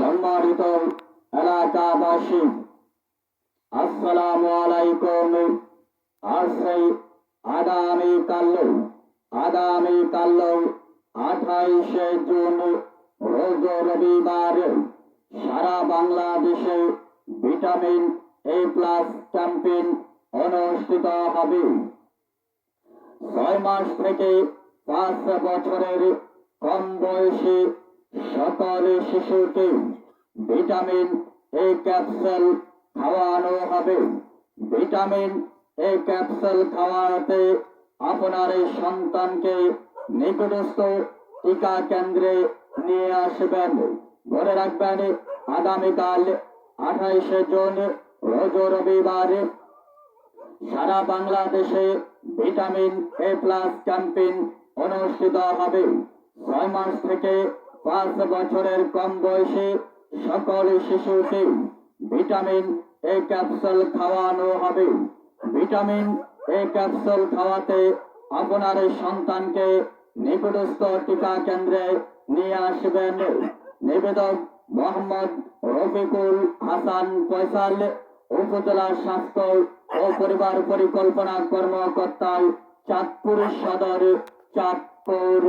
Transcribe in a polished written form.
সম্মানিত এলাকাবাসী, আসসালামু আলাইকুম। আজই আগামীকাল 28শে জুন রোজ রবিবার সারা বাংলাদেশে ভিটামিন এ প্লাস ক্যাম্পেইন অনুষ্ঠিত হবে। 6 মাস থেকে 5 বছরের কম বয়সী সকল শিশুকে ভিটামিন এ ক্যাপসুল খাওয়ানো হবে। ভিটামিন এ ক্যাপসুল খাওয়াতে আপনার সন্তানকে নিকটস্থ টিকা কেন্দ্রে নিয়ে আসবেন। মনে রাখবেন, আগামীকাল 28শে জুন রোজ রবিবার সারা বাংলাদেশে ভিটামিন এ প্লাস ক্যাম্পেইন অনুষ্ঠিত হবে। 6 মাস থেকে 5 বছরের কম বয়সী সকল শিশুকে ভিটামিন এ ক্যাপসুল খাওয়ানো হবে। ভিটামিন এ ক্যাপসুল খাওয়াতে আপনার সন্তানকে নিকটস্থ টিকা কেন্দ্রে নিয়ে আসবেন। নিবেদক মোহাম্মদ রফিকুল হাসান ফয়সাল, উপজেলা স্বাস্থ্য ও পরিবার পরিকল্পনা কর্মকর্তা, চাঁদপুর সদর, চাঁদপুর।